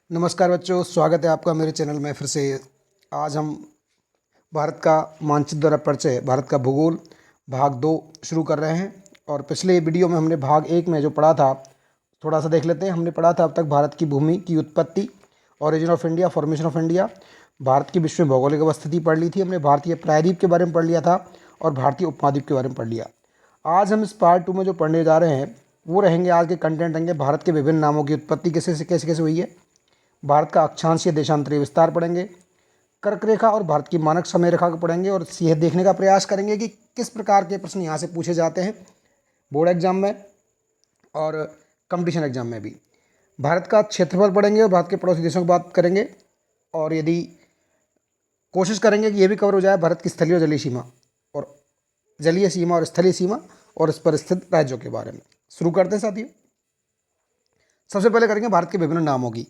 नमस्कार बच्चों, स्वागत है आपका मेरे चैनल में फिर से। आज हम भारत का मानचित्र द्वारा परिचय, भारत का भूगोल भाग 2 शुरू कर रहे हैं। और पिछले वीडियो में हमने भाग 1 में जो पढ़ा था थोड़ा सा देख लेते हैं। हमने पढ़ा था अब तक भारत की भूमि की उत्पत्ति, origin of India, formation of India, Bharat की विश्व में भौगोलिक अवस्थिति पढ़ ली थी हमने, भारतीय प्रायद्वीप के बारे में पढ़ लिया था और भारतीय उपमहाद्वीप के बारे में पढ़ लिया। आज हम इस पार्ट 2 में जो पढ़ने जा रहे हैं वो रहेंगे, आज के कंटेंट रहेंगे भारत के विभिन्न नामों की उत्पत्ति कैसे कैसे कैसे हुई है, भारत का अक्षांशीय देशांतरीय विस्तार पढ़ेंगे, कर्क रेखा और भारत की मानक समय रेखा को पढ़ेंगे और यह देखने का प्रयास करेंगे कि किस प्रकार के प्रश्न यहाँ से पूछे जाते हैं बोर्ड एग्जाम में और कंपटीशन एग्जाम में भी। भारत का क्षेत्रफल पढ़ेंगे और भारत के पड़ोसी देशों की बात करेंगे और यदि कोशिश करेंगे कि यह भी कवर हो जाए भारत की स्थलीय और जलीय सीमा और जलीय सीमा और स्थलीय सीमा और इस पर स्थित राज्यों के बारे में। शुरू करते हैं साथियों। सबसे पहले करेंगे भारत के विभिन्न नामों की।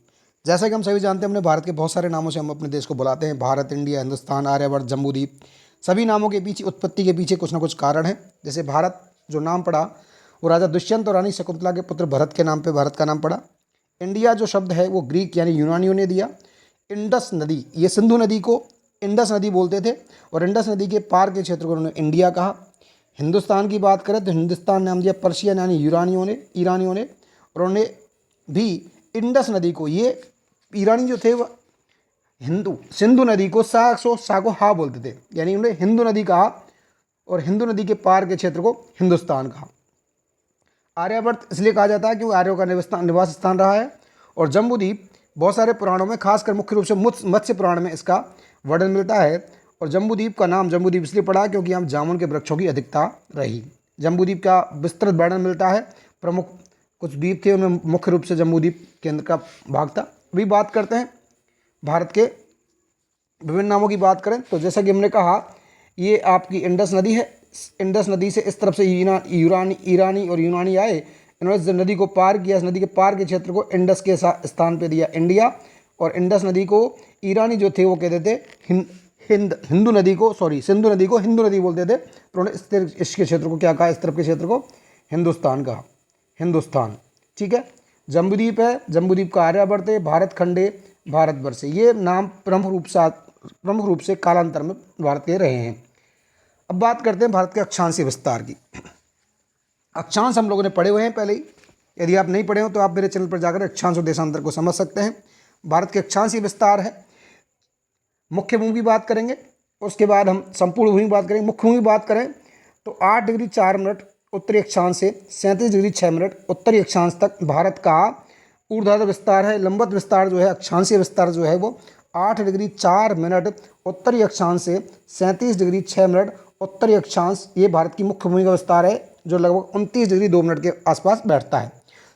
जैसा कि हम सभी जानते हैं, हमने भारत के बहुत सारे नामों से हम अपने देश को बुलाते हैं, भारत, इंडिया, हिंदुस्तान, आर्यवर्त, जम्बूद्वीप। सभी नामों के पीछे, उत्पत्ति के पीछे कुछ ना कुछ कारण है। जैसे भारत जो नाम पड़ा वो राजा दुष्यंत और रानी शकुंतला के पुत्र भरत के नाम पे भारत का नाम पड़ा। इंडिया जो शब्द है वो ग्रीक यानी यूनानियों ने दिया। इंडस नदी, ये सिंधु नदी को इंडस नदी बोलते थे और इंडस नदी के पार के क्षेत्र को उन्होंने इंडिया कहा। हिंदुस्तान की बात करें तो हिंदुस्तान नाम दिया पर्शियन यानी ईरानियों ने और उन्होंने भी इंडस नदी को, ये ईरानी जो थे वह सिंधु नदी को सा को हा बोलते थे, यानी उन्होंने हिंदू नदी कहा और हिंदू नदी के पार के क्षेत्र को हिंदुस्तान कहा। आर्यवर्त इसलिए कहा जाता है क्योंकि आर्यों का निवास स्थान रहा है। और जम्बूद्वीप बहुत सारे पुराणों में, खासकर मुख्य रूप से मत्स्य पुराण में इसका वर्णन मिलता है। और जम्बूद्वीप का नाम जम्बूद्वीप इसलिए पड़ा क्योंकि यहाँ जामुन के वृक्षों की अधिकता रही। जम्बूद्वीप का विस्तृत वर्णन मिलता है। प्रमुख कुछ द्वीप थे, उनमें मुख्य रूप से जम्बूद्वीप केंद्र का भाग था। अभी बात करते हैं भारत के विभिन्न नामों की बात करें तो जैसा कि हमने कहा ये आपकी इंडस नदी है। इंडस नदी से इस तरफ से ईरानी और यूनानी आए, इन्होंने इस नदी को पार किया। इस नदी के पार के क्षेत्र को इंडस के स्थान पे दिया इंडिया, और इंडस नदी को ईरानी जो थे वो कहते थे सिंधु नदी को हिंदू नदी बोलते थे। तो उन्होंने इसके क्षेत्र को क्या कहा, इस तरफ के क्षेत्र को हिंदुस्तान कहा, हिंदुस्तान। ठीक है। जम्बूद्वीप है, जम्बूद्वीप का आर्यवर्त है, भारत खंड है, भारतवर्ष है। ये नाम प्रमुख रूप से कालांतर में भारत के रहे हैं। अब बात करते हैं भारत के अक्षांशीय विस्तार की। अक्षांश हम लोगों ने पढ़े हुए हैं पहले ही। यदि आप नहीं पढ़े हो तो आप मेरे चैनल पर जाकर अक्षांश और देशांतर को समझ सकते हैं। भारत के अक्षांशीय विस्तार है, मुख्य भूमि की बात करेंगे, उसके बाद हम संपूर्ण भूमि की बात करेंगे। मुख्य भूमि की बात करें तो 8 डिग्री 4 मिनट उत्तरी अक्षांश से 37 डिग्री 6 मिनट उत्तरी अक्षांश तक भारत का ऊर्ध्वाधर विस्तार है। लंबवत विस्तार जो है, अक्षांशीय विस्तार जो है वो 8 डिग्री 4 मिनट उत्तरी अक्षांश से 37 डिग्री 6 मिनट उत्तरी अक्षांश, ये भारत की मुख्य भूमि का विस्तार है जो लगभग 29 डिग्री 2 मिनट के आसपास बैठता है।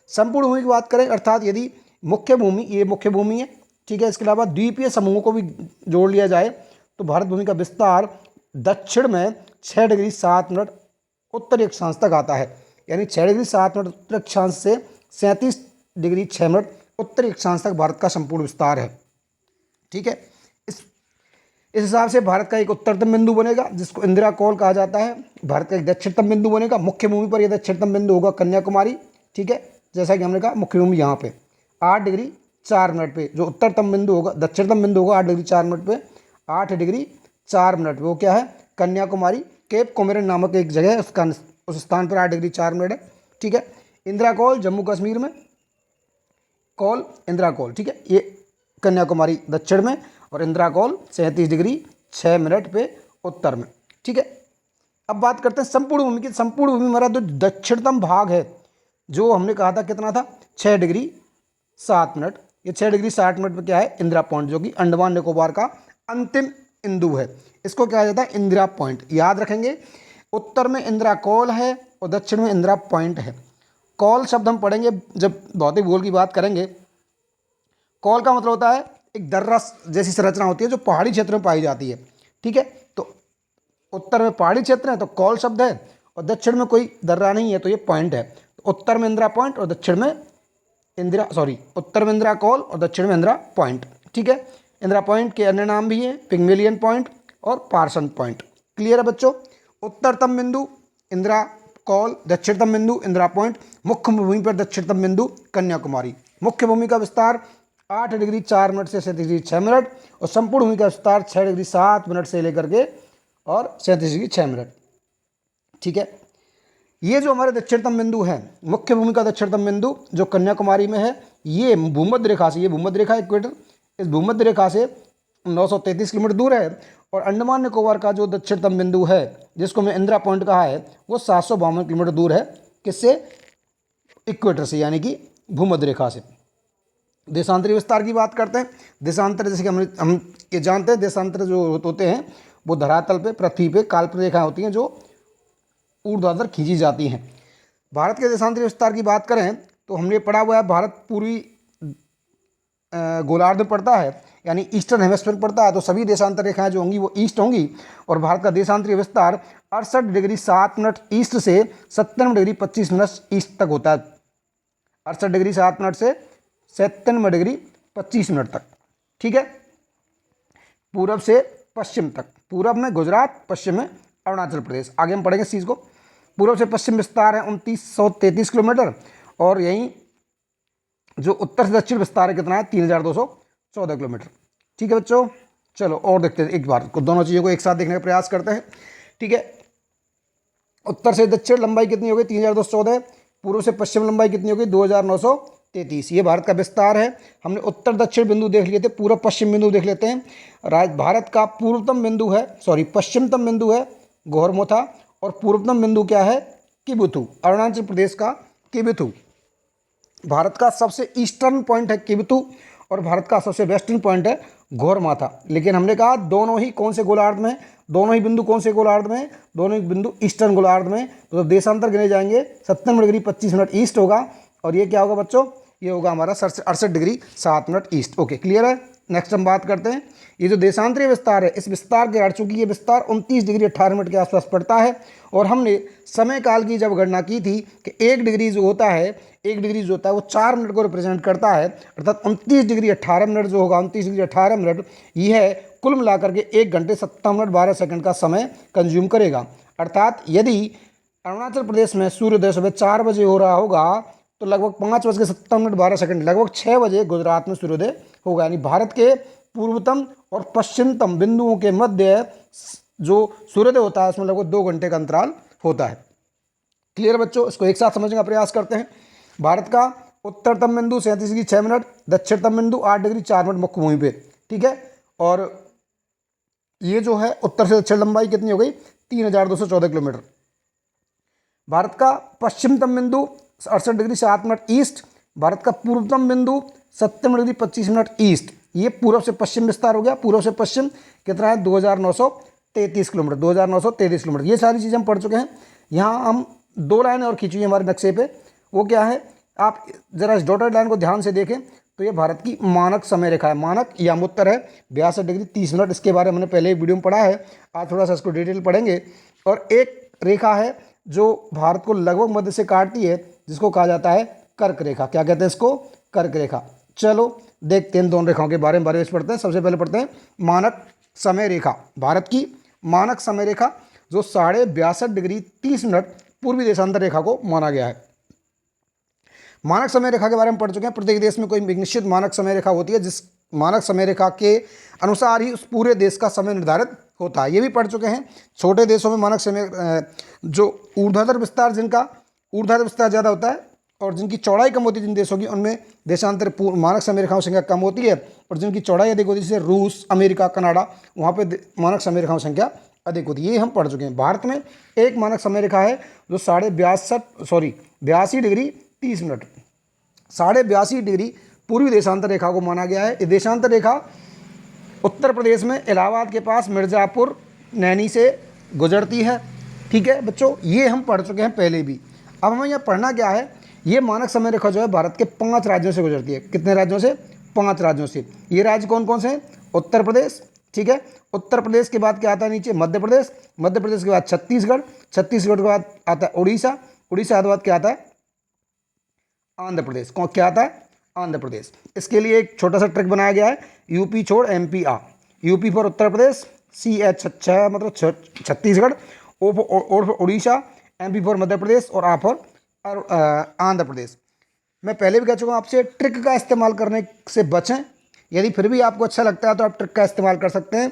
संपूर्ण भूमि की बात करें, अर्थात यदि मुख्य भूमि, ये मुख्य भूमि है, ठीक है, इसके अलावा द्वीपीय समूहों को भी जोड़ लिया जाए तो भारत भूमि का विस्तार दक्षिण में 6 डिग्री 7 मिनट उत्तरी अक्षांश तक आता है। यानी 6 डिग्री 7 मिनट उत्तरी अक्षांश से 37 डिग्री 6 मिनट उत्तरी अक्षांश तक भारत का संपूर्ण विस्तार है। ठीक है। इस हिसाब से भारत का एक उत्तरतम बिंदु बनेगा जिसको इंदिरा कौल कहा जाता है। भारत का एक दक्षिणतम बिंदु बनेगा, मुख्य भूमि पर यह दक्षिणतम बिंदु होगा कन्याकुमारी। ठीक है, जैसा कि हमने कहा मुख्य भूमि यहाँ पे 8 डिग्री 4 मिनट पे, जो उत्तरतम बिंदु होगा, दक्षिणतम बिंदु होगा 8 डिग्री 4 मिनट पे, 8 डिग्री 4 मिनट पे वो क्या है, कन्याकुमारी। केप कोमोरिन नामक एक जगह है, उस स्थान पर 8 डिग्री 4 मिनट है। ठीक है। इंदिरा कौल जम्मू कश्मीर में, कौल इंदिरा कौल, ठीक है, ये कन्याकुमारी दक्षिण में और इंदिरा कौल 37 डिग्री 6 मिनट पे उत्तर में। ठीक है। अब बात करते हैं संपूर्ण भूमि की। संपूर्ण भूमि हमारा जो दक्षिणतम भाग है, जो हमने कहा था कितना था, 6 डिग्री 7 मिनट। ये 6 डिग्री 60 मिनट पे क्या है, इंदिरा पॉइंट, जो कि अंडमान निकोबार का अंतिम बिंदु है। इसको कहा जाता है इंदिरा पॉइंट। याद रखेंगे, उत्तर में इंदिरा कौल है और दक्षिण में इंदिरा पॉइंट है। कौल शब्द हम पढ़ेंगे जब भौतिक भूगोल की बात करेंगे। कौल का मतलब होता है एक दर्रा जैसी संरचना होती है जो पहाड़ी क्षेत्र में पाई जाती है। ठीक है। तो उत्तर में पहाड़ी क्षेत्र है तो कौल शब्द है, और दक्षिण में कोई दर्रा नहीं है तो ये पॉइंट है। तो उत्तर में इंदिरा पॉइंट और दक्षिण में उत्तर में इंदिरा कौल और दक्षिण में इंदिरा पॉइंट। ठीक है। इंदिरा पॉइंट के अन्य नाम भी हैं, पिग्मेलियन पॉइंट और पार्सन पॉइंट। क्लियर है बच्चों। उत्तरतम बिंदु इंदिरा कौल, दक्षिणतम बिंदु इंदिरा पॉइंट, मुख्य भूमि पर दक्षिणतम बिंदु कन्याकुमारी। मुख्य भूमि का विस्तार 8 डिग्री 4 मिनट से 37 डिग्री 6 मिनट, और संपूर्ण भूमि का विस्तार 6 डिग्री 7 मिनट से लेकर के और 37 डिग्री 6 मिनट। ठीक है, ये जो हमारे दक्षिणतम बिंदु है, मुख्य भूमि का दक्षिणतम बिंदु जो कन्याकुमारी में है, ये भूमध्य रेखा से, ये भूमध्य रेखा इक्वेटर, इस भूमध्य रेखा से 933 किलोमीटर दूर है। और अंडमान निकोबार का जो दक्षिणतम बिंदु है, जिसको मैं इंदिरा पॉइंट कहा है, वो 752 किलोमीटर दूर है। किससे? इक्वेटर से, यानी कि भूमध्य रेखा से। देशांतरी विस्तार की बात करते हैं। देशांतर, जैसे कि हम ये जानते हैं, देशांतर जो होते हैं वो धरातल पे, पृथ्वी पे काल्पनिक रेखाएं होती हैं जो ऊर्ध्वाधर खींची जाती हैं। भारत के देशांतरी विस्तार की बात करें तो हमने पढ़ा हुआ है, भारत पूर्वी गोलार्ध में पड़ता है, यानी ईस्टर्न हेमिस्फीयर में पड़ता है, तो सभी देशांतर रेखाएं जो होंगी वो ईस्ट होंगी। और भारत का देशांतरी विस्तार 68 डिग्री 7 मिनट ईस्ट से 97 डिग्री 25 मिनट ईस्ट तक होता है। 68 डिग्री 7 मिनट से 97 डिग्री 25 मिनट तक। ठीक है, पूरब से पश्चिम तक। पूरब में गुजरात, पश्चिम में अरुणाचल प्रदेश। आगे हम पढ़ेंगे इस चीज़ को। पूर्व से पश्चिम विस्तार है 2933 किलोमीटर, और यहीं जो उत्तर से दक्षिण विस्तार है कितना है? 3214 किलोमीटर। ठीक है बच्चों, चलो और देखते हैं एक बार को, दोनों चीज़ों को एक साथ देखने का प्रयास करते हैं। ठीक है, उत्तर से दक्षिण लंबाई कितनी हो गई? 3214। पूर्व से पश्चिम लंबाई कितनी हो गई? 2933। ये भारत का विस्तार है। हमने उत्तर दक्षिण बिंदु देख लिए थे, पूर्व पश्चिम बिंदु देख लेते हैं। भारत का पूर्वतम बिंदु है, पश्चिमतम बिंदु है गोरमुथा, और पूर्वतम बिंदु क्या है? किबुथु, अरुणाचल प्रदेश का किबुथु। भारत का सबसे ईस्टर्न पॉइंट है किबुथु, और भारत का सबसे वेस्टर्न पॉइंट है गोरमाथा। लेकिन हमने कहा दोनों ही कौन से गोलार्ध में? दोनों ही बिंदु कौन से गोलार्ध में? दोनों ही बिंदु ईस्टर्न गोलार्ध में। तो देशांतर गिने जाएंगे 97 डिग्री 25 मिनट ईस्ट होगा, और ये क्या होगा बच्चों? ये होगा हमारा 68 degree 7 minute east. Okay, clear है। नेक्स्ट हम बात करते हैं, ये जो देशांतरीय विस्तार है, इस विस्तार के अर्थ, चूंकि ये विस्तार 29 डिग्री 18 मिनट के आसपास पड़ता है, और हमने समय काल की जब गणना की थी कि 1 डिग्री जो होता है, 1 डिग्री जो होता है वो 4 मिनट को रिप्रेजेंट करता है, अर्थात 29 डिग्री 18 मिनट जो होगा, 29 डिग्री 18 मिनट, यह कुल मिलाकर के 1 घंटे 57 मिनट 12 सेकंड का समय कंज्यूम करेगा। अर्थात यदि अरुणाचल प्रदेश में सूर्योदय सुबह 4 बजे हो रहा होगा तो लगभग 5:57 लगभग 6 बजे गुजरात में सूर्योदय होगा। यानी भारत के पूर्वतम और पश्चिमतम बिंदुओं के मध्य जो सूर्योदय होता है उसमें लगभग 2 घंटे का अंतराल होता है। क्लियर बच्चों, इसको एक साथ समझने का प्रयास करते हैं। भारत का उत्तरतम बिंदु 37 डिग्री 6 मिनट, दक्षिणतम बिंदु 8 डिग्री 4 मिनट मुख्य भूमि पे। ठीक है, और ये जो है उत्तर से दक्षिण लंबाई कितनी हो गई? 3214 किलोमीटर। भारत का पश्चिमतम बिंदु 68 डिग्री 7 मिनट ईस्ट, भारत का पूर्वतम बिंदु 57 डिग्री 25 मिनट ईस्ट। ये पूर्व से पश्चिम विस्तार हो गया। पूर्व से पश्चिम कितना है? 2933 किलोमीटर, 2933 किलोमीटर। ये सारी चीज़ें हम पढ़ चुके हैं। यहाँ हम 2 लाइनें और खींची हमारे नक्शे पे, वो क्या है? आप जरा इस डॉटेड लाइन को ध्यान से देखें तो ये भारत की मानक समय रेखा है। मानक यामोत्तर है 62 डिग्री 30 मिनट। इसके बारे में हमने पहले ही वीडियो में पढ़ा है, आज थोड़ा सा इसको डिटेल पढ़ेंगे। और एक रेखा है जो भारत को लगभग मध्य से काटती है, जिसको कहा जाता है कर्क रेखा। क्या कहते हैं इसको? कर्क रेखा। चलो देखते हैं दोनों रेखाओं के बारे में पढ़ते हैं। सबसे पहले पढ़ते हैं मानक समय रेखा। भारत की मानक समय रेखा जो 62.5 डिग्री 30 मिनट पूर्वी देशांतर रेखा को माना गया है। मानक समय रेखा के बारे में पढ़ चुके हैं। प्रत्येक देश में कोई निश्चित मानक समय रेखा होती है, जिस मानक समय रेखा के अनुसार ही उस पूरे देश का समय निर्धारित होता है। ये भी पढ़ चुके हैं। छोटे देशों में मानक समय जो ऊर्ध्वाधर विस्तार, जिनका ऊर्ध्वाधर विस्तार ज़्यादा होता है और जिनकी चौड़ाई कम होती है, जिन देशों की, उनमें देशांतर मानक समय रेखाओं की संख्या कम होती है, और जिनकी चौड़ाई अधिक होती है जैसे रूस, अमेरिका, कनाडा, वहाँ पे मानक समय रेखाओं की संख्या अधिक होती है। ये हम पढ़ चुके हैं। भारत में एक मानक समय रेखा है जो 82 डिग्री 30 मिनट 82 डिग्री पूर्वी देशांतर रेखा को माना गया है। ये देशांतर रेखा उत्तर प्रदेश में इलाहाबाद के पास मिर्ज़ापुर, नैनी से गुजरती है। ठीक है बच्चों, ये हम पढ़ चुके हैं पहले भी। अब हमें यहाँ पढ़ना क्या है? ये मानक समय रेखा जो है भारत के 5 राज्यों से गुजरती है। कितने राज्यों से? 5 राज्यों से। ये राज्य कौन कौन से हैं? उत्तर प्रदेश, ठीक है, उत्तर प्रदेश के बाद क्या आता है नीचे? मध्य प्रदेश, मध्य प्रदेश के बाद छत्तीसगढ़, छत्तीसगढ़ के बाद आता है उड़ीसा, उड़ीसा के बाद क्या आता है? आंध्र प्रदेश। कौन क्या आता है? आंध्र प्रदेश। इसके लिए एक छोटा सा ट्रिक बनाया गया है, यूपी छोड़ एमपी आ। UP for Uttar Pradesh, CH मतलब Chhattisgarh, O for Orissa, MP for Madhya Pradesh और A फॉर आंध्र प्रदेश। मैं पहले भी कह चुका हूँ आपसे, ट्रिक का इस्तेमाल करने से बचें। यदि फिर भी आपको अच्छा लगता है तो आप ट्रिक का इस्तेमाल कर सकते हैं।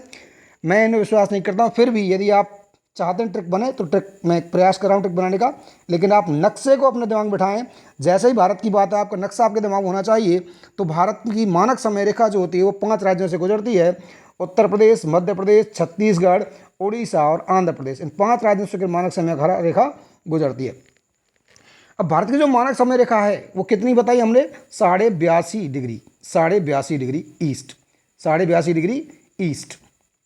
मैं इन्हें विश्वास नहीं करता हूँ, फिर भी यदि आप चाहते हैं ट्रिक बने तो ट्रिक मैं प्रयास कर रहा हूँ ट्रिक बनाने का, लेकिन आप नक्शे को अपने दिमाग में बिठाएं। जैसे ही भारत की बात है, आपका नक्शा आपके दिमाग में होना चाहिए। तो भारत की मानक समय रेखा जो होती है वो 5 राज्यों से गुजरती है। उत्तर प्रदेश, मध्य प्रदेश, छत्तीसगढ़, उड़ीसा और आंध्र प्रदेश, इन 5 राज्यों से मानक समय रेखा गुजरती है। अब भारत की जो मानक समय रेखा है वो कितनी बताई हमने, 82.5 degree, 82.5 degree east, 82.5 degree east.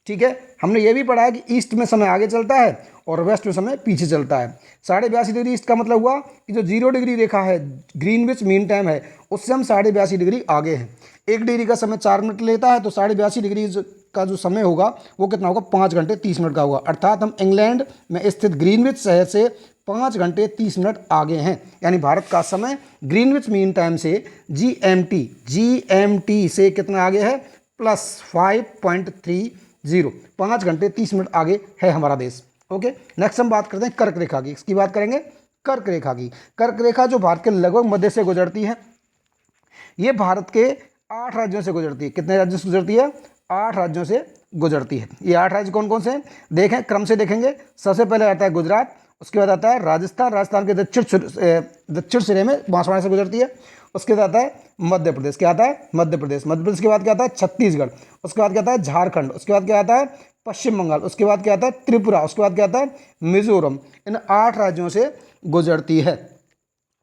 ठीक है, हमने ये भी पढ़ा है कि ईस्ट में समय आगे चलता है और वेस्ट में समय पीछे चलता है। 82.5 डिग्री ईस्ट का मतलब हुआ कि जो 0 डिग्री रेखा है, ग्रीनविच मीन टाइम है, उससे हम 82.5 डिग्री आगे हैं। 1 डिग्री का समय 4 मिनट लेता है, तो 82.5 डिग्री का जो समय होगा वो कितना होगा, 5 घंटे 30 मिनट का होगा। अर्थात हम इंग्लैंड में स्थित ग्रीनविच शहर से 5 घंटे 30 मिनट आगे हैं। यानी भारत का समय ग्रीनविच मीन टाइम से जीएमटी से कितना आगे है, +5.30, 5 घंटे 30 मिनट आगे है हमारा देश। ओके, नेक्स्ट हम बात करते हैं कर्क रेखा की। इसकी बात करेंगे कर्क रेखा की। कर्क रेखा जो भारत के लगभग मध्य से गुजरती है, ये भारत के 8 राज्यों से गुजरती है। कितने राज्यों से गुजरती है, 8 राज्यों से गुजरती है। ये 8 राज्य कौन कौन से हैं, देखें क्रम से देखेंगे। सबसे पहले आता है गुजरात, उसके बाद आता है राजस्थान, राजस्थान के दक्षिण सिरे में बांसवाड़ा से गुजरती है। उसके बाद आता है मध्य प्रदेश, क्या आता है, मध्य प्रदेश, मध्य प्रदेश के बाद क्या आता है, छत्तीसगढ़, उसके बाद क्या आता है झारखंड, उसके बाद क्या आता है पश्चिम बंगाल, उसके बाद क्या आता है त्रिपुरा, उसके बाद क्या आता है मिजोरम। इन 8 राज्यों से गुजरती है।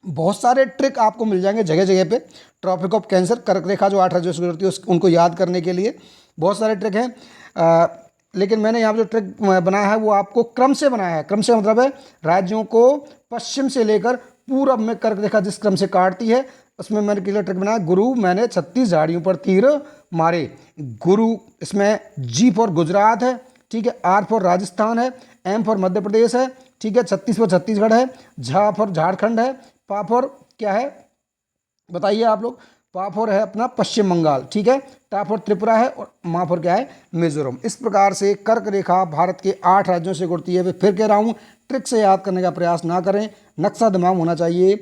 बहुत सारे ट्रिक आपको मिल जाएंगे जगह जगह पे। ट्रॉपिक ऑफ कैंसर, कर्क रेखा जो 8 राज्यों से गुजरती है उनको याद करने के लिए बहुत सारे ट्रिक हैं। लेकिन मैंने यहाँ पर जो ट्रिक बनाया है वो आपको क्रम से बनाया है। क्रम से मतलब है राज्यों को पश्चिम से लेकर पूरब में कर्क रेखा जिस क्रम से काटती है उसमें मैंने क्लियर ट्रिक बनाया। गुरु मैंने 36 झाड़ियों पर तीर मारे। गुरु, इसमें जी फॉर गुजरात है, ठीक है, आर फॉर राजस्थान है, एम फॉर मध्य प्रदेश है, ठीक है, 36 फॉर छत्तीसगढ़ है, झा फॉर झारखंड है, पा फॉर क्या है बताइए आप लोग, पा फॉर है अपना पश्चिम बंगाल, ठीक है, टा फॉर त्रिपुरा है और मा फॉर क्या है मिजोरम। इस प्रकार से कर्क रेखा भारत के 8 राज्यों से गुजरती है। फिर कह रहा हूँ ट्रिक से याद करने का प्रयास ना करें, नक्शा दिमाग होना चाहिए।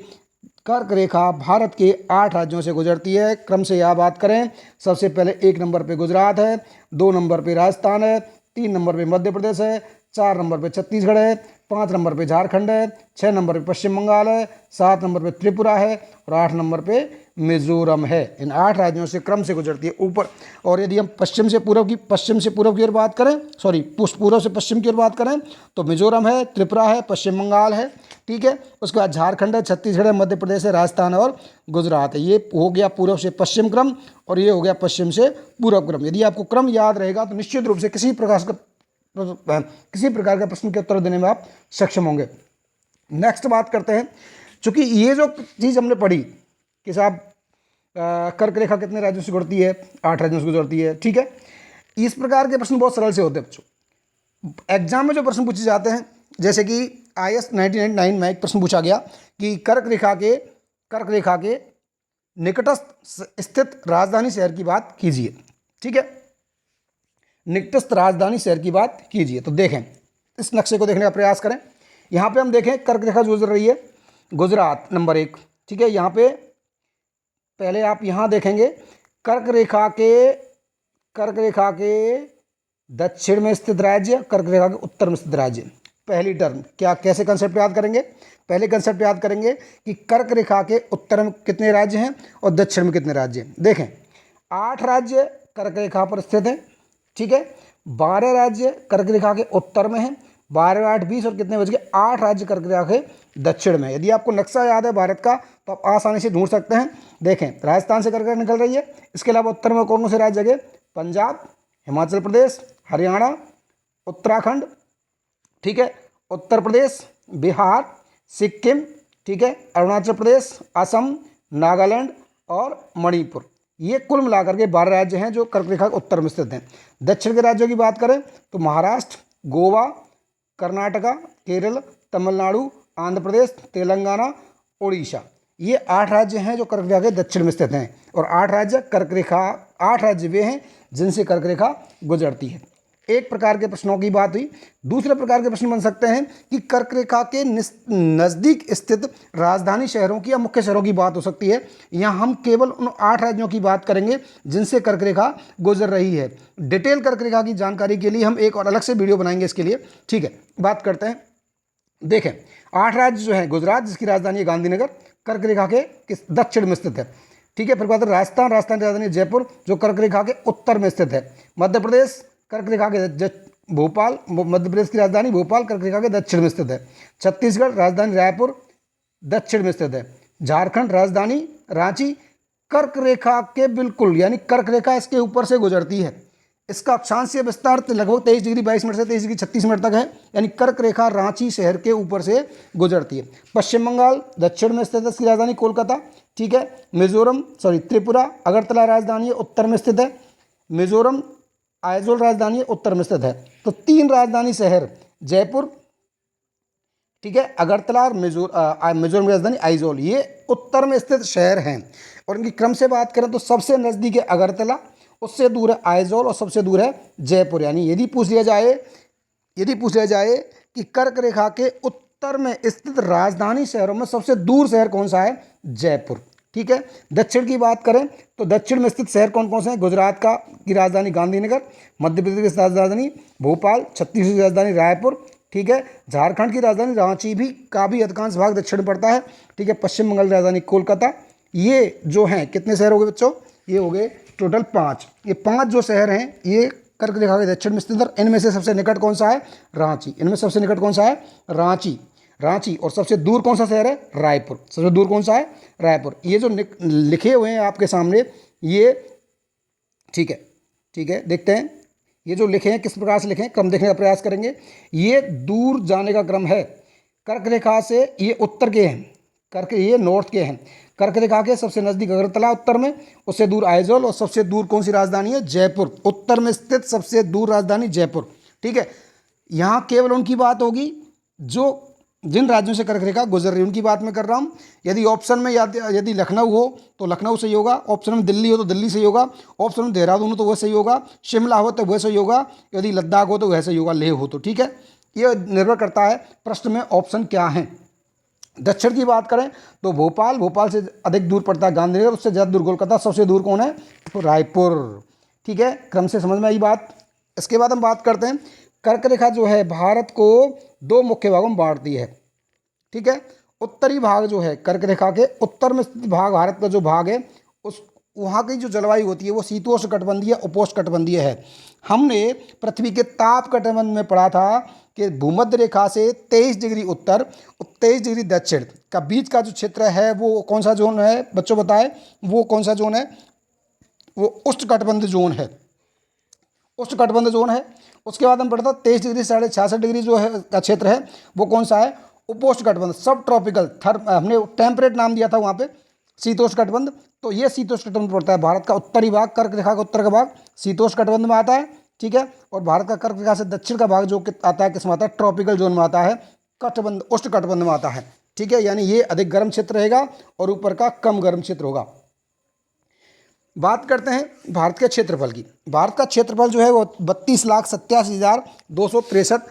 कर्क रेखा भारत के 8 राज्यों से गुजरती है। क्रम से यह बात करें, सबसे पहले 1 नंबर पे गुजरात है, 2 नंबर पे राजस्थान है, 3 नंबर पे मध्य प्रदेश है, 4 नंबर पे छत्तीसगढ़ है, 5 नंबर पे झारखंड है, 6 नंबर पे पश्चिम बंगाल है, 7 नंबर पे त्रिपुरा है और 8 नंबर पे मिजोरम है। इन 8 राज्यों से क्रम से गुजरती है ऊपर। और यदि हम पश्चिम से पूर्व की ओर बात करें, सॉरी पूर्व से पश्चिम की ओर बात करें तो मिजोरम है, त्रिपुरा है, पश्चिम बंगाल है, ठीक है, उसके बाद झारखंड है, छत्तीसगढ़ है, मध्य प्रदेश है, राजस्थान है और गुजरात है। ये हो गया पूर्व से पश्चिम क्रम और ये हो गया पश्चिम से पूर्व क्रम। यदि आपको क्रम याद रहेगा तो निश्चित रूप से किसी प्रकार का प्रश्न के उत्तर देने में आप सक्षम होंगे। नेक्स्ट बात करते हैं, चूंकि ये जो चीज़ हमने पढ़ी कि साहब कर्क रेखा कितने राज्यों से गुजरती है, 8 राज्यों से गुजरती है, ठीक है। इस प्रकार के प्रश्न बहुत सरल से होते हैं बच्चों। एग्जाम में जो प्रश्न पूछे जाते हैं, जैसे कि IAS 1999 में एक प्रश्न पूछा गया कि कर्क रेखा के निकटस्थ स्थित राजधानी शहर की बात कीजिए, ठीक है, निकटस्थ राजधानी शहर की बात कीजिए। तो देखें, इस नक्शे को देखने का प्रयास करें। यहाँ पे हम देखें कर्क रेखा गुजर रही है गुजरात नंबर 1, ठीक है। यहाँ पे पहले आप यहाँ देखेंगे कर्क रेखा के दक्षिण में स्थित राज्य, कर्क रेखा के उत्तर में स्थित राज्य। पहली टर्म क्या, कैसे कंसेप्ट याद करेंगे, पहले कंसेप्ट याद करेंगे कि कर्क रेखा के उत्तर में कितने राज्य हैं और दक्षिण में कितने राज्य हैं। देखें 8 राज्य कर्क रेखा पर स्थित हैं, ठीक है, 12 राज्य कर्क रेखा के उत्तर में हैं, 12 8 20 और कितने बच गए 8 राज्य कर्क रेखा के दक्षिण में। यदि आपको नक्शा याद है भारत का तो आप आसानी से ढूंढ सकते हैं। देखें राजस्थान से कर्क रेखा निकल रही है, इसके अलावा उत्तर में कौन कौन से राज्य जगह, पंजाब, हिमाचल प्रदेश, हरियाणा, उत्तराखंड, ठीक है, उत्तर प्रदेश, बिहार, सिक्किम, ठीक है, अरुणाचल प्रदेश, असम, नागालैंड और मणिपुर। ये कुल मिलाकर के 12 राज्य हैं जो कर्क रेखा के उत्तर में स्थित हैं। दक्षिण के राज्यों की बात करें तो महाराष्ट्र, गोवा, कर्नाटका, केरल, तमिलनाडु, आंध्र प्रदेश, तेलंगाना, उड़ीसा। ये 8 राज्य हैं जो कर्क रेखा के दक्षिण में स्थित हैं और 8 राज्य वे हैं जिनसे कर्क रेखा गुजरती है। एक प्रकार के प्रश्नों की बात हुई। दूसरे प्रकार के प्रश्न बन सकते हैं कि कर्क रेखा के नज़दीक स्थित राजधानी शहरों की या मुख्य शहरों की बात हो सकती है। यहाँ हम केवल उन 8 राज्यों की बात करेंगे जिनसे कर्क रेखा गुजर रही है। डिटेल कर्क रेखा की जानकारी के लिए हम एक और अलग से वीडियो बनाएंगे इसके लिए। ठीक है, बात करते हैं। देखें, 8 राज्य जो है, गुजरात जिसकी राजधानी है गांधीनगर, कर्क रेखा के दक्षिण में स्थित है। ठीक है, फिर बात है राजस्थान, राजस्थान की राजधानी जयपुर जो कर्क रेखा के उत्तर में स्थित है। मध्य प्रदेश, कर्क रेखा के भोपाल, मध्य प्रदेश की राजधानी भोपाल कर्क रेखा के दक्षिण में स्थित है। छत्तीसगढ़, राजधानी रायपुर दक्षिण में स्थित है। झारखंड, राजधानी रांची कर्क रेखा के बिल्कुल, यानी कर्क रेखा इसके ऊपर से गुजरती है। इसका अक्षांशीय विस्तार लगभग 23 डिग्री 22 मिनट से 23 डिग्री 36 मिनट तक है, यानी कर्क रेखा रांची शहर के ऊपर से गुजरती है। पश्चिम बंगाल दक्षिण में स्थित है, इसकी राजधानी कोलकाता। ठीक है, त्रिपुरा, अगरतला राजधानी है, उत्तर में स्थित है। मिजोरम, आइजोल राजधानी है, उत्तर में स्थित है। तो 3 राजधानी शहर जयपुर, ठीक है, अगरतला और मिजोरम की राजधानी आइजोल, ये उत्तर में स्थित शहर हैं। और इनकी क्रम से बात करें तो सबसे नज़दीक है अगरतला, उससे दूर है आइजोल और सबसे दूर है जयपुर। यानी यदि पूछ लिया जाए कि कर्क रेखा के उत्तर में स्थित राजधानी शहरों में सबसे दूर शहर कौन सा है, जयपुर। ठीक है, दक्षिण की बात करें तो दक्षिण में स्थित शहर कौन कौन से हैं, गुजरात की राजधानी गांधीनगर, मध्य प्रदेश की राजधानी भोपाल, छत्तीसगढ़ की राजधानी रायपुर। ठीक है, झारखंड की राजधानी रांची भी का भी अधिकांश भाग दक्षिण में पड़ता है। ठीक है, पश्चिम बंगाल की राजधानी कोलकाता। ये जो हैं कितने शहर हो गए बच्चों, ये हो गए टोटल 5। ये 5 जो शहर हैं ये कर्क रेखा के दक्षिण में स्थित है। इनमें से सबसे निकट कौन सा है, रांची। इनमें सबसे निकट कौन सा है, रांची। और सबसे दूर कौन सा शहर है, रायपुर। सबसे दूर कौन सा है, रायपुर। ये जो लिखे हुए हैं आपके सामने ये, ठीक है, देखते हैं ये जो लिखे हैं किस प्रकार से लिखे हैं, क्रम देखने का प्रयास करेंगे। ये दूर जाने का क्रम है। कर्क रेखा से ये उत्तर के हैं, ये नॉर्थ के हैं। कर्क रेखा के सबसे नज़दीक अगरतला उत्तर में, उससे दूर आइजोल और सबसे दूर कौन सी राजधानी है, जयपुर। उत्तर में स्थित सबसे दूर राजधानी जयपुर। ठीक है, यहाँ केवल उनकी बात होगी जो जिन राज्यों से कर्क रेखा गुजर रही है उनकी बात मैं कर रहा हूँ। यदि ऑप्शन में यदि लखनऊ हो तो लखनऊ सही होगा, ऑप्शन में दिल्ली हो तो दिल्ली सही होगा, ऑप्शन में देहरादून हो तो वह सही होगा, शिमला हो तो वह सही होगा, यदि लद्दाख हो तो वह सही होगा, लेह हो तो। ठीक है, ये निर्भर करता है प्रश्न में ऑप्शन क्या हैं। दक्षिण की बात करें तो भोपाल से अधिक दूर पड़ता है गांधीनगर, उससे ज़्यादा दूर कोलकाता, सबसे दूर कौन है, तो रायपुर। ठीक है, क्रम से समझ में आई बात। इसके बाद हम बात करते हैं, कर्क रेखा जो है भारत को 2 मुख्य भागों में बांटती है। ठीक है, उत्तरी भाग जो है कर्क रेखा के उत्तर में स्थित भाग, भारत का जो भाग है उस वहाँ की जो जलवायु होती है वो शीतोष्ण कटिबंधीय उपोष्ण कटिबंधीय है। हमने पृथ्वी के ताप कटिबंध में पढ़ा था कि भूमध्य रेखा से 23 डिग्री उत्तर और 23 डिग्री दक्षिण का बीच का जो क्षेत्र है वो कौन सा जोन है, बच्चों बताएं, वो कौन सा जोन है, वो उष्णकटिबंधीय जोन है, उष्णकटिबंधीय जोन है। उसके बाद हम पढ़ता 23 डिग्री 66.5 डिग्री जो है का क्षेत्र है वो कौन सा है, उपोष्ण कटिबंध, सब ट्रॉपिकल। हमने टेम्परेट नाम दिया था वहाँ पे, शीतोष्ण कटिबंध। तो ये शीतोष्ण कटिबंध पड़ता है, भारत का उत्तरी भाग, कर्क रेखा का उत्तर का भाग शीतोष्ण कटिबंध में आता है। ठीक है, और भारत का कर्क रेखा से दक्षिण का भाग जो आता है किस में आता है, ट्रॉपिकल जोन में आता है, कटिबंध उष्ण कटिबंध में आता है। ठीक है, यानी ये अधिक गर्म क्षेत्र रहेगा और ऊपर का कम गर्म क्षेत्र होगा। बात करते हैं भारत के क्षेत्रफल की। भारत का क्षेत्रफल जो है वो 32,87,263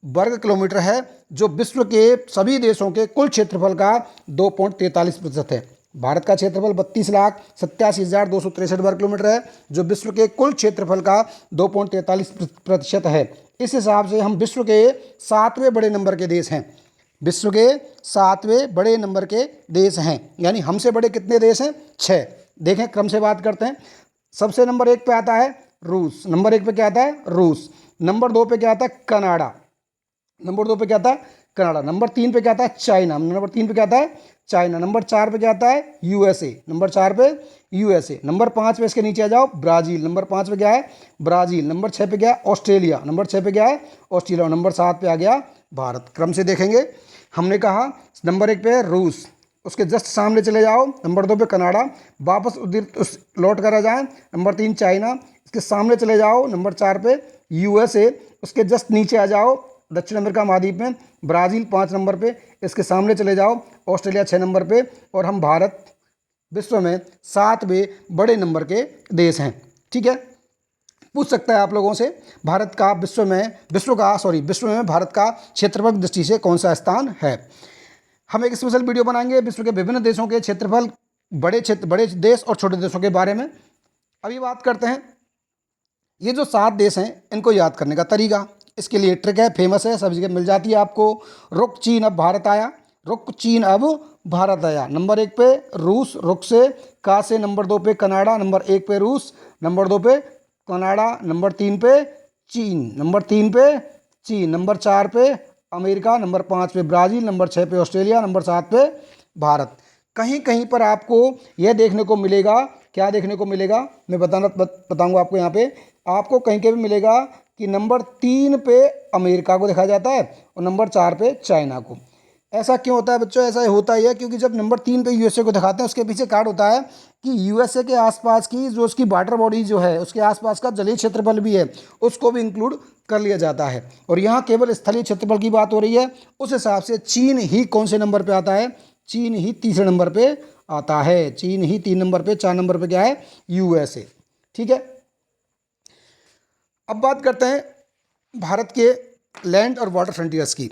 वर्ग किलोमीटर है, जो विश्व के सभी देशों के कुल क्षेत्रफल का 2.43% है। भारत का क्षेत्रफल 32,87,263 वर्ग किलोमीटर है, जो विश्व के कुल क्षेत्रफल का 2.43% है। इस हिसाब से हम विश्व के 7वें बड़े नंबर के देश हैं, विश्व के 7वें बड़े नंबर के देश हैं। यानी हमसे बड़े कितने देश हैं, 6। देखें क्रम से बात करते हैं। सबसे नंबर 1 पे आता है रूस, नंबर 1 पे क्या आता है, रूस। नंबर 2 पे क्या आता है, कनाडा। नंबर 2 पे क्या आता है, कनाडा। नंबर 3 पे क्या आता है, चाइना। नंबर 3 पे क्या आता है, चाइना। नंबर 4 पे क्या आता है, यूएसए। नंबर 4 पे यूएसए। नंबर 5 पे इसके नीचे आ जाओ, ब्राज़ील। नंबर 5 पे क्या है, ब्राज़ील। नंबर 6 पे क्या है, ऑस्ट्रेलिया। नंबर 6 पे क्या है, ऑस्ट्रेलिया। नंबर 7 पे आ गया भारत। क्रम से देखेंगे, हमने कहा नंबर 1 पे है रूस, उसके जस्ट सामने चले जाओ, नंबर 2 पे कनाडा, वापस लौट कर आ जाए, नंबर 3 चाइना, इसके सामने चले जाओ, नंबर 4 पे यूएसए, उसके जस्ट नीचे आ जाओ दक्षिण अमेरिका महाद्वीप में ब्राज़ील 5 नंबर पे, इसके सामने चले जाओ ऑस्ट्रेलिया 6 नंबर पे, और हम भारत विश्व में 7वें बड़े नंबर के देश हैं। ठीक है, पूछ सकता है आप लोगों से, भारत का विश्व में भारत का क्षेत्रफल की दृष्टि से कौन सा स्थान है। हम एक स्पेशल वीडियो बनाएंगे विश्व के विभिन्न देशों के क्षेत्रफल, बड़े देश और छोटे देशों के बारे में। अभी बात करते हैं, ये जो 7 देश हैं इनको याद करने का तरीका, इसके लिए ट्रिक है, फेमस है, सभी जगह मिल जाती है आपको। रुक चीन अब भारत आया, रुक चीन अब भारत आया। नंबर 1 पे रूस, रुक से का से। नंबर 2 पे कनाडा, नंबर 1 पे रूस, नंबर 2 पे कनाडा, नंबर 3 पे चीन, नंबर 4 पे अमेरिका, नंबर 5 पे ब्राज़ील, नंबर 6 पे ऑस्ट्रेलिया, नंबर 7 पे भारत। कहीं कहीं पर आपको यह देखने को मिलेगा, क्या देखने को मिलेगा मैं बताऊंगा आपको। यहाँ पे आपको कहीं कहीं मिलेगा कि नंबर 3 पे अमेरिका को देखा जाता है और नंबर 4 पे चाइना को। ऐसा क्यों होता है बच्चों? ऐसा होता ही है क्योंकि जब नंबर 3 पे यूएसए को दिखाते हैं, उसके पीछे कार्ड होता है कि यूएसए के आसपास की जो उसकी वाटर बॉडी जो है, उसके आसपास का जलीय क्षेत्रफल भी है, उसको भी इंक्लूड कर लिया जाता है। और यहाँ केवल स्थलीय क्षेत्रफल की बात हो रही है। उस हिसाब से चीन ही कौन से नंबर पर आता है? चीन ही तीसरे नंबर पर आता है। चीन ही 3 नंबर पर, 4 नंबर पर क्या है? यूएसए। ठीक है, अब बात करते हैं भारत के लैंड और वाटर फ्रंटियर्स की,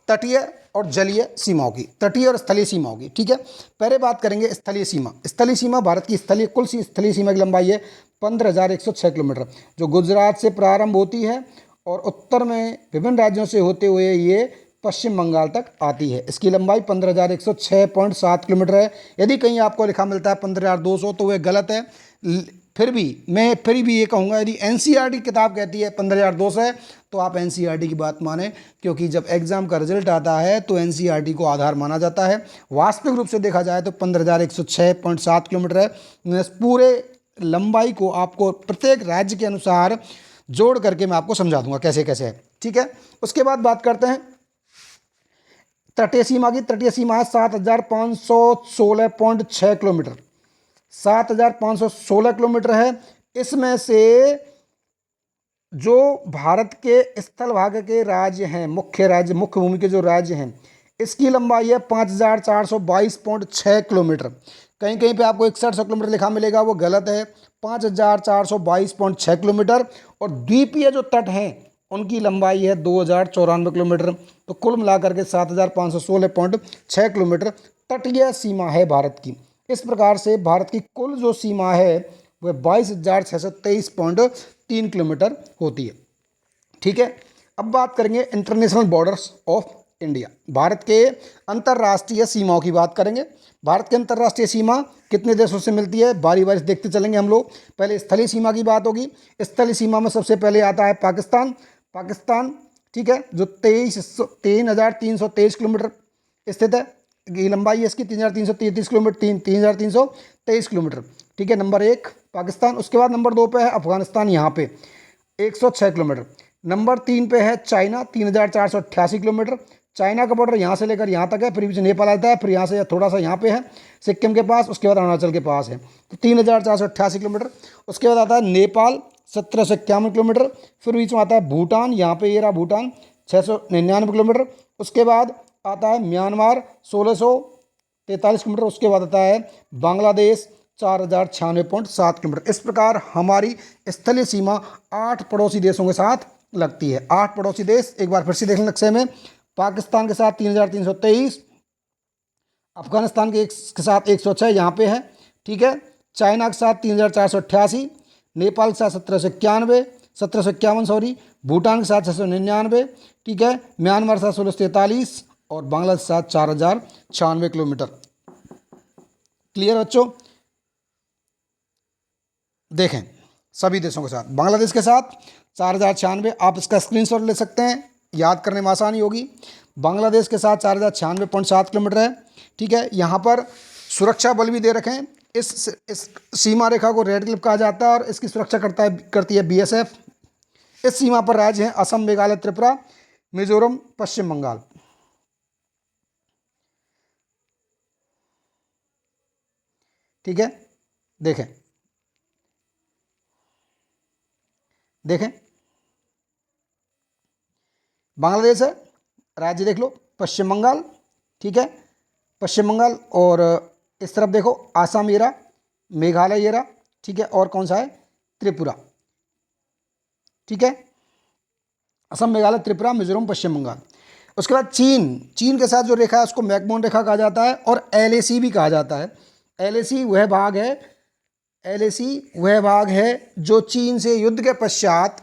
तटीय और जलीय सीमाओं की, तटीय और स्थलीय सीमाओं की। ठीक है, पहले बात करेंगे स्थलीय सीमा। स्थलीय सीमा, भारत की कुल स्थलीय सीमा की लंबाई है 15,106 किलोमीटर, जो गुजरात से प्रारंभ होती है और उत्तर में विभिन्न राज्यों से होते हुए ये पश्चिम बंगाल तक आती है। इसकी लंबाई 15,106.7 किलोमीटर है। यदि कहीं आपको लिखा मिलता है 15,200 तो वह गलत है। फिर भी ये कहूँगा, यदि एनसीईआरटी किताब कहती है 15,200 है तो आप एनसीईआरटी की बात माने, क्योंकि जब एग्जाम का रिजल्ट आता है तो एनसीईआरटी को आधार माना जाता है। वास्तविक रूप से देखा जाए तो 15,106.7 किलोमीटर है। मैं इस पूरे लंबाई को आपको प्रत्येक राज्य के अनुसार जोड़ करके मैं आपको समझा दूंगा कैसे कैसे है। ठीक है, उसके बाद बात करते हैं तटीय सीमा की। तटीय सीमा है 7,516.6 किलोमीटर, 7,516 किलोमीटर है। इसमें से जो भारत के स्थल भाग के राज्य हैं, मुख्य भूमि के जो राज्य हैं, इसकी लंबाई है 5,422.6 किलोमीटर। कहीं कहीं पे आपको 6100 किलोमीटर लिखा मिलेगा, वो गलत है, 5,422.6 किलोमीटर। और द्वीपीय जो तट हैं उनकी लंबाई है 2,094 किलोमीटर। तो कुल मिलाकर के 7,516.6 किलोमीटर तटीय सीमा है भारत की। इस प्रकार से भारत की कुल जो सीमा है वह 22,623.3 किलोमीटर होती है। ठीक है, अब बात करेंगे international borders of India, Bharat के अंतर्राष्ट्रीय सीमाओं की बात करेंगे। भारत की अंतर्राष्ट्रीय सीमा कितने देशों से मिलती है, बारी बारी देखते चलेंगे हम लोग। पहले स्थलीय सीमा की बात होगी। स्थलीय सीमा में सबसे पहले आता है पाकिस्तान। ठीक है, जो 3,323 किलोमीटर स्थित है। ये लंबाई है इसकी 3,333 किलोमीटर, 3,323 किलोमीटर। ठीक है, नंबर 1 पाकिस्तान। उसके बाद नंबर 2 पे है अफगानिस्तान, यहाँ पे 106 किलोमीटर। नंबर 3 पे है चाइना, 3,488 किलोमीटर। चाइना का बॉर्डर यहाँ से लेकर यहाँ तक है, फिर पीछे नेपाल आता है, फिर यहाँ से थोड़ा सा यहाँ पे है सिक्किम के पास, उसके बाद अरुणाचल के पास है। तो 3,488 किलोमीटर। उसके बाद आता है नेपाल 1,751 किलोमीटर। फिर बीच में आता है भूटान, यहाँ पे ये रहा भूटान 699 किलोमीटर। उसके बाद आता है म्यांमार 1,643 किलोमीटर। उसके बाद आता है बांग्लादेश 4,096.7 किलोमीटर। इस प्रकार हमारी स्थलीय सीमा 8 पड़ोसी देशों के साथ लगती है। 8 पड़ोसी देश, एक बार फिर से देख लें नक्शे में। पाकिस्तान के साथ 3,323, अफगानिस्तान के साथ 106 यहाँ पे है। ठीक है, चाइना के साथ 3,488, नेपाल के साथ 1751 सॉरी, भूटान के साथ 699। ठीक है, म्यांमार के साथ 1,643 और बांग्लादेश के साथ 4,096 किलोमीटर। क्लियर बच्चों? देखें सभी देशों के साथ, बांग्लादेश के साथ 4,096, आप इसका स्क्रीनशॉट ले सकते हैं, याद करने में आसानी होगी। बांग्लादेश के साथ 4,096.7 किलोमीटर है। ठीक है, यहाँ पर सुरक्षा बल भी दे रखे हैं। इस सीमा रेखा को रेड क्लिप कहा जाता है और इसकी सुरक्षा करती है बीएसएफ। इस सीमा पर राज्य हैं असम, मेघालय, त्रिपुरा, मिजोरम, पश्चिम बंगाल। ठीक है, देखें बांग्लादेश है, राज्य देख लो पश्चिम बंगाल। ठीक है, पश्चिम बंगाल। और इस तरफ देखो आसाम ये रहा, मेघालय ये रहा। ठीक है, और कौन सा है? त्रिपुरा। ठीक है, असम, मेघालय, त्रिपुरा, मिजोरम, पश्चिम बंगाल। उसके बाद चीन के साथ जो रेखा है उसको मैकमोहन रेखा कहा जाता है और एलएसी भी कहा जाता है। एलएसी वह भाग है, एलएसी वह भाग है जो चीन से युद्ध के पश्चात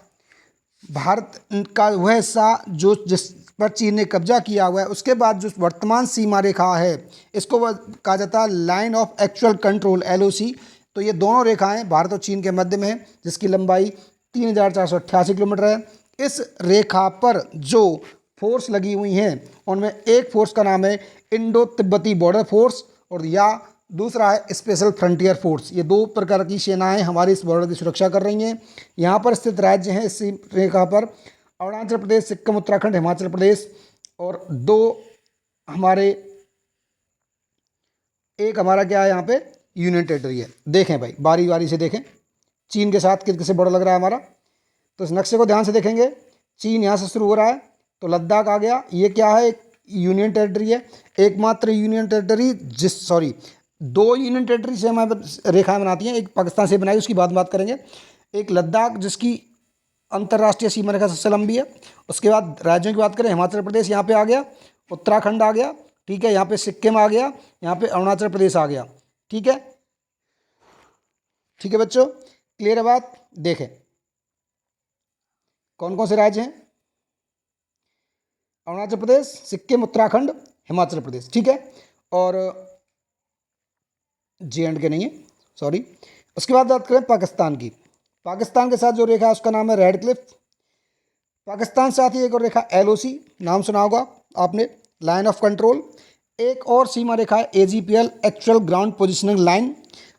भारत का वह हिस्सा जो जिस पर चीन ने कब्जा किया हुआ है, उसके बाद जो वर्तमान सीमा रेखा है इसको कहा जाता है line of actual control, LOC. तो ये दोनों रेखाएं भारत और चीन के मध्य में है, जिसकी लंबाई 3488 किलोमीटर है। इस रेखा पर जो फोर्स लगी हुई हैं उनमें एक फोर्स का नाम है इंडो तिब्बती बॉर्डर फोर्स और या दूसरा है स्पेशल फ्रंटियर फोर्स। ये दो प्रकार की सेनाएं हमारी इस बॉर्डर की सुरक्षा कर रही हैं। यहाँ पर स्थित राज्य हैं इस रेखा पर अरुणाचल प्रदेश, सिक्किम, उत्तराखंड, हिमाचल प्रदेश और दो हमारे, एक हमारा क्या है यहाँ पे यूनियन टेरिटरी है। देखें भाई, बारी बारी से देखें चीन के साथ किस किससे बॉर्डर लग रहा है हमारा। तो इस नक्शे को ध्यान से देखेंगे, चीन यहाँ से शुरू हो रहा है तो लद्दाख आ गया, ये क्या है एक यूनियन टेरिटरी है, एकमात्र यूनियन टेरिटरी दो यूनियन टेरिटरी से हमारे रेखाएं बनाती हैं, एक पाकिस्तान से बनाई उसकी बात करेंगे। एक लद्दाख जिसकी अंतर्राष्ट्रीय सीमा रेखा सबसे लंबी है। उसके बाद राज्यों की बात करें, हिमाचल प्रदेश यहाँ पे आ गया, उत्तराखंड आ गया, ठीक है, यहाँ पे सिक्किम आ गया, यहाँ पे अरुणाचल प्रदेश आ गया, ठीक है। ठीक है बच्चों, क्लियर है बात। देखें कौन कौन से राज्य हैं, अरुणाचल प्रदेश, सिक्किम, उत्तराखंड, हिमाचल प्रदेश, ठीक है, और J&K नहीं है, सॉरी। उसके बाद बात करें पाकिस्तान की, पाकिस्तान के साथ जो रेखा है उसका नाम है रेड क्लिफ। पाकिस्तान साथ ही एक और रेखा LOC, नाम सुना होगा आपने, लाइन ऑफ कंट्रोल। एक और सीमा रेखा है AGPL, actual ground positioning line.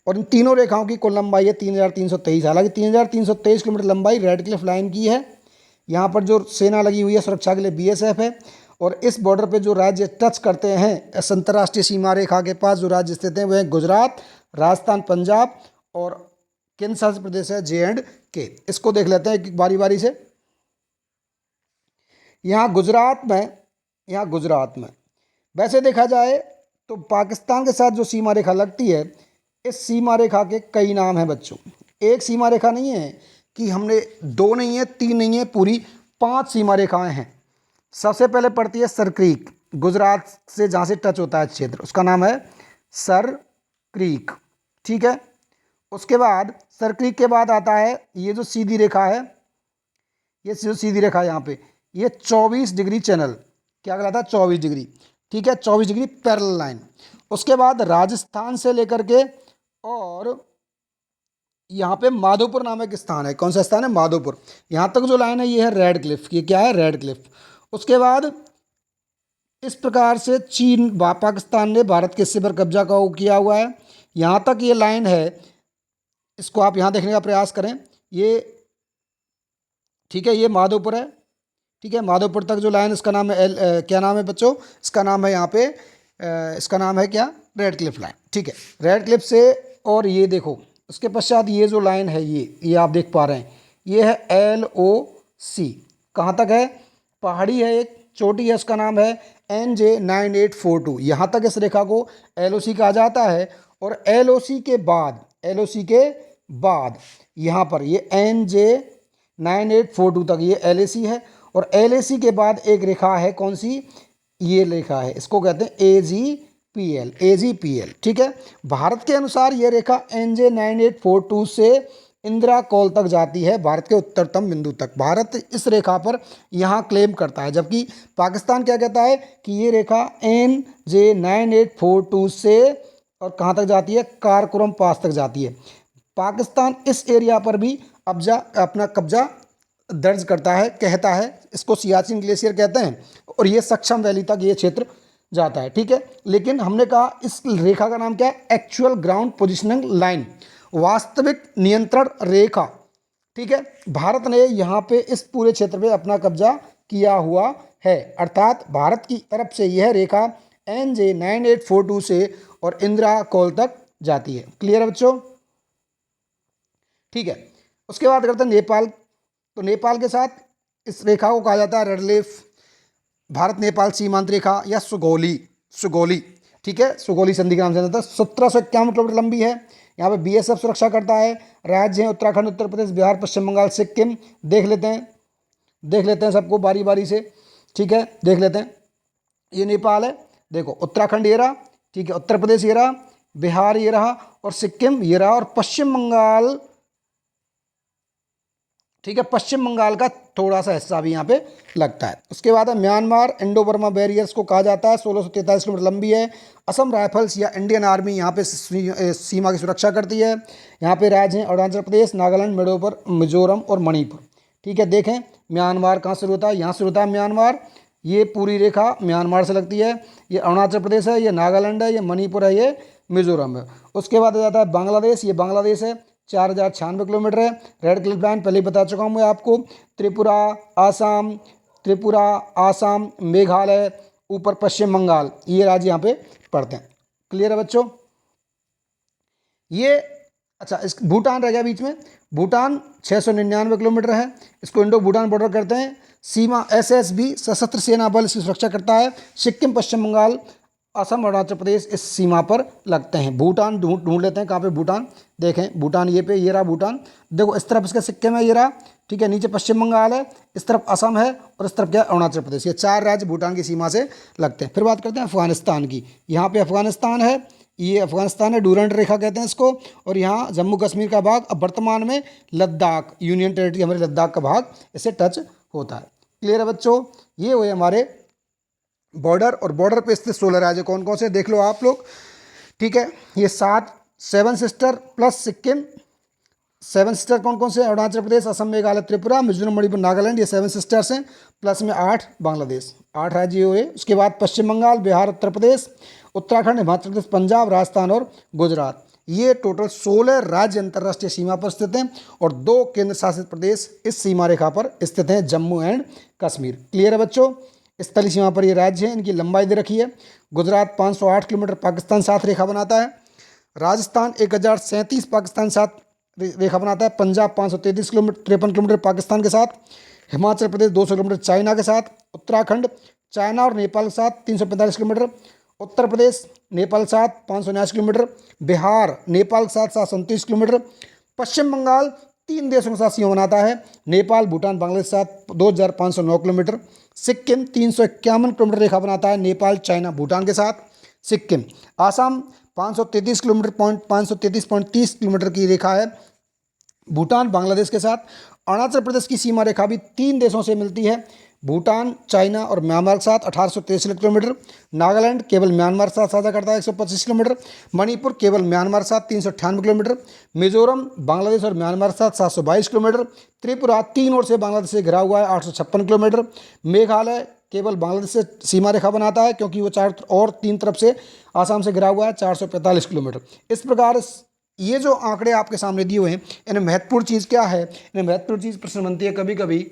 और इन तीनों रेखाओं की कुल लंबाई है 3323। हालांकि 3323 किलोमीटर लंबाई रेड क्लिफ लाइन की है। यहाँ पर जो सेना लगी हुई है सुरक्षा के लिए BSF है। और इस बॉर्डर पे जो राज्य टच करते हैं इस अंतर्राष्ट्रीय सीमा रेखा के पास जो राज्य स्थित हैं वह है गुजरात, राजस्थान, पंजाब और केंद्र शासित प्रदेश है J&K। इसको देख लेते हैं बारी बारी से। यहाँ गुजरात में वैसे देखा जाए तो पाकिस्तान के साथ जो सीमा रेखा लगती है, इस सीमा रेखा के कई नाम हैं बच्चों। एक सीमा रेखा नहीं है कि हमने दो नहीं है, तीन नहीं है, पूरी 5 सीमा रेखाएं हैं। सबसे पहले पड़ती है सर क्रीक, गुजरात से जहाँ से टच होता है क्षेत्र, उसका नाम है सर क्रीक, ठीक है। उसके बाद सर क्रीक के बाद आता है ये जो सीधी रेखा है, ये जो सीधी रेखा है यहाँ पे, ये 24 डिग्री चैनल, क्या कहलाता है 24 डिग्री, ठीक है, 24 डिग्री पैरेलल लाइन। उसके बाद राजस्थान से लेकर के और यहाँ पे माधोपुर नामक स्थान है, कौन सा स्थान है, माधोपुर, यहाँ तक जो लाइन है ये है रेड क्लिफ। ये क्या है, रेड क्लिफ। उसके बाद इस प्रकार से पाकिस्तान ने भारत के हिस्से पर कब्जा किया हुआ है, यहाँ तक ये लाइन है। इसको आप यहाँ देखने का प्रयास करें, ये ठीक है, ये माधोपुर है, ठीक है, माधोपुर तक जो लाइन, इसका नाम है क्या नाम है बच्चों, इसका नाम है यहाँ पे इसका नाम है क्या, रेड क्लिफ लाइन, ठीक है, रेड क्लिफ से। और ये देखो उसके पश्चात ये जो लाइन है ये आप देख पा रहे हैं, ये है LOC। कहाँ तक है, पहाड़ी है, एक चोटी है, उसका नाम है NJ9842। यहाँ तक इस रेखा को LOC कहा जाता है। और LOC के बाद यहाँ पर ये NJ9842 तक ये LAC है। और LAC के बाद एक रेखा है, कौन सी, ये रेखा है, इसको कहते हैं AGPL, ठीक है। भारत के अनुसार ये रेखा NJ9842 से इंदिरा कॉल तक जाती है, भारत के उत्तरतम बिंदु तक। भारत इस रेखा पर यहाँ क्लेम करता है, जबकि पाकिस्तान क्या कहता है कि ये रेखा NJ9842 से और कहाँ तक जाती है, कारकोरम पास तक जाती है। पाकिस्तान इस एरिया पर भी अपना कब्जा दर्ज करता है, कहता है, इसको सियाचिन ग्लेशियर कहते हैं। और ये सक्षम वैली तक ये क्षेत्र जाता है, ठीक है। लेकिन हमने कहा इस रेखा का नाम क्या है, एक्चुअल ग्राउंड पोजिशनिंग लाइन, वास्तविक नियंत्रण रेखा, ठीक है। भारत ने यहाँ पे इस पूरे क्षेत्र पे अपना कब्जा किया हुआ है, अर्थात भारत की तरफ से यह रेखा NJ9842 से और इंदिरा कॉल तक जाती है। क्लियर है बच्चों, ठीक है। उसके बाद करते हैं नेपाल। तो नेपाल के साथ इस रेखा को कहा जाता है रेड क्लिफ, भारत नेपाल सीमांत रेखा या सुगौली, ठीक है, सुगौली संधि के नाम से जाता है। 1751 किलोमीटर लंबी है। यहाँ पे बीएसएफ सुरक्षा करता है। राज्य हैं उत्तराखंड, उत्तर प्रदेश, बिहार, पश्चिम बंगाल, सिक्किम। देख लेते हैं सबको बारी बारी से, ठीक है, देख लेते हैं। ये नेपाल है, देखो उत्तराखंड ये रहा, ठीक है, उत्तर प्रदेश ये रहा, बिहार ये रहा और सिक्किम ये रहा, और पश्चिम बंगाल, ठीक है, पश्चिम बंगाल का थोड़ा सा हिस्सा भी यहाँ पे लगता है। उसके बाद है म्यांमार, इंडो बर्मा बैरियर्स को कहा जाता है, 1643 किलोमीटर लंबी है। असम राइफल्स या इंडियन आर्मी यहाँ पे सीमा की सुरक्षा करती है। यहाँ पे राज्य हैं अरुणाचल प्रदेश, नागालैंड, मिजोरम और मणिपुर, ठीक है। देखें म्यांमार कहाँ शुरू होता है, यहाँ शुरू होता है म्यांमार, ये पूरी रेखा म्यांमार से लगती है। ये अरुणाचल प्रदेश है, ये नागालैंड है, ये मणिपुर है, ये मिजोरम है। उसके बाद आ जाता है बांग्लादेश, ये बांग्लादेश है, 4096 किलोमीटर है। रेड क्लिफ लाइन पहले ही बता चुका हूँ मैं आपको। त्रिपुरा, आसाम, मेघालय, ऊपर पश्चिम बंगाल, ये राज्य यहाँ पे पड़ते हैं। क्लियर है बच्चों? ये अच्छा, इस भूटान रह गया बीच में। भूटान 699 किलोमीटर है, इसको इंडो भूटान बॉर्डर करते हैं। सीमा एसएसबी सशस्त्र सेना बल इसकी सुरक्षा करता है। सिक्किम, पश्चिम बंगाल, असम, अरुणाचल प्रदेश इस सीमा पर लगते हैं। भूटान ढूंढ लेते हैं, कहाँ पे भूटान, देखें भूटान ये पे, ये रहा भूटान, देखो इस तरफ इसका सिक्किम है, ये रहा, ठीक है, नीचे पश्चिम बंगाल है, इस तरफ असम है और इस तरफ क्या है, अरुणाचल प्रदेश। ये 4 राज्य भूटान की सीमा से लगते हैं। फिर बात करते हैं अफगानिस्तान की। यहाँ पे अफगानिस्तान है, ये अफगानिस्तान है, डूरंट रेखा कहते हैं इसको। और यहाँ जम्मू कश्मीर का भाग, अब वर्तमान में लद्दाख, यूनियन टेरिटरी हमारे लद्दाख का भाग इससे टच होता है। क्लियर है बच्चों? ये हुए हमारे बॉर्डर, और बॉर्डर पे स्थित 16 राज्य कौन कौन से देख लो आप लोग, ठीक है। ये 7 सिस्टर प्लस सिक्किम, 7 सिस्टर कौन कौन से, अरुणाचल प्रदेश, असम, मेघालय, त्रिपुरा, मिजोरम, मणिपुर, नागालैंड, ये 7 सिस्टर्स हैं, प्लस में 8 बांग्लादेश, 8 राज्य हुए। उसके बाद पश्चिम बंगाल, बिहार, उत्तर प्रदेश, उत्तराखंड, हिमाचल प्रदेश, पंजाब, राजस्थान और गुजरात, ये टोटल 16 राज्य अंतर्राष्ट्रीय सीमा पर स्थित हैं, और 2 केंद्र शासित प्रदेश इस सीमा रेखा पर स्थित हैं, जम्मू एंड कश्मीर। क्लियर है बच्चों? इस तली सीमा पर ये राज्य हैं, इनकी लंबाई दे रखी है। गुजरात 508 किलोमीटर पाकिस्तान साथ रेखा बनाता है। राजस्थान 1037 पाकिस्तान साथ रेखा बनाता है। पंजाब 533 किलोमीटर 53 किलोमीटर पाकिस्तान के साथ। हिमाचल प्रदेश 200 किलोमीटर चाइना के साथ। उत्तराखंड चाइना और नेपाल के साथ 345 किलोमीटर। उत्तर प्रदेश नेपाल के साथ 579 किलोमीटर। बिहार नेपाल के साथ 729 किलोमीटर। पश्चिम बंगाल 3 देशों के साथ सीमा बनाता है, नेपाल, भूटान, बांग्लादेश के साथ 2509 किलोमीटर। सिक्किम 351 किलोमीटर रेखा बनाता है, नेपाल, चाइना, भूटान के साथ। सिक्किम। आसाम 533 किलोमीटर 533.30 किलोमीटर की रेखा है, भूटान, बांग्लादेश के साथ। अरुणाचल प्रदेश की सीमा रेखा भी 3 देशों से मिलती है, भूटान, चाइना और म्यांमार के साथ 1863 किलोमीटर। नागालैंड केवल म्यांमार के साथ साझा करता है 125 किलोमीटर। मणिपुर केवल म्यांमार के साथ 398 किलोमीटर। मिजोरम बांग्लादेश और म्यांमार के साथ 722 किलोमीटर। त्रिपुरा 3 ओर से बांग्लादेश से घिरा हुआ है, 856 किलोमीटर। मेघालय केवल बांग्लादेश से सीमा रेखा बनाता है, क्योंकि वो 4 और 3 तरफ से आसाम से घिरा हुआ है, 445 किलोमीटर। इस प्रकार ये जो आंकड़े आपके सामने दिए हुए हैं, इनमें महत्वपूर्ण चीज़ क्या है, इन्हें महत्वपूर्ण चीज़ प्रश्न बनती है, कभी कभी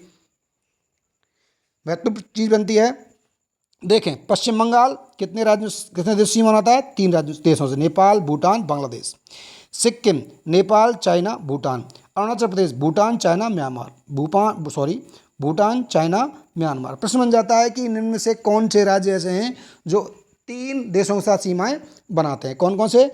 महत्वपूर्ण चीज़ बनती है। देखें पश्चिम बंगाल कितने देश सीमा बनाता है, 3 देशों से, Nepal, Bhutan, Bangladesh. Sikkim Nepal, China, Bhutan. Arunachal Pradesh Bhutan, China, Myanmar. Bhutan, China, Myanmar. प्रश्न बन जाता है कि इनमें से कौन से राज्य ऐसे हैं जो 3 देशों के साथ सीमाएं बनाते हैं, कौन कौन से?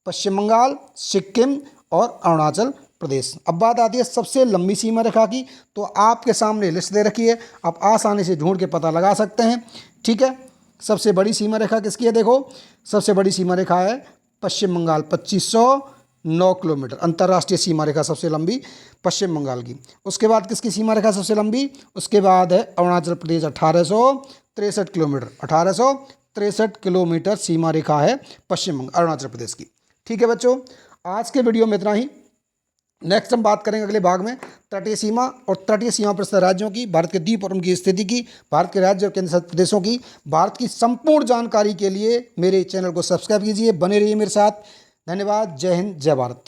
पश्चिम बंगाल, सिक्किम और अरुणाचल प्रदेश। अब बात आती है सबसे लंबी सीमा रेखा की, तो आपके सामने लिस्ट दे रखी है, आप आसानी से ढूंढ के पता लगा सकते हैं, ठीक है। सबसे बड़ी सीमा रेखा किसकी है? देखो सबसे बड़ी सीमा रेखा है पश्चिम बंगाल, 2509 किलोमीटर अंतर्राष्ट्रीय सीमा रेखा सबसे लंबी पश्चिम बंगाल की। उसके बाद किसकी सीमा रेखा सबसे लंबी? उसके बाद है अरुणाचल प्रदेश, 1863 किलोमीटर। 1863 किलोमीटर सीमा रेखा है पश्चिम बंगाल अरुणाचल प्रदेश की। ठीक है बच्चों, आज के वीडियो में इतना ही। नेक्स्ट हम बात करेंगे अगले भाग में तटीय सीमा और तटीय सीमा पर स्थित राज्यों की, भारत के द्वीप और उनकी स्थिति की, भारत के राज्य और केंद्र शासित प्रदेशों की। भारत की संपूर्ण जानकारी के लिए मेरे चैनल को सब्सक्राइब कीजिए, बने रहिए मेरे साथ। धन्यवाद। जय हिंद, जय भारत।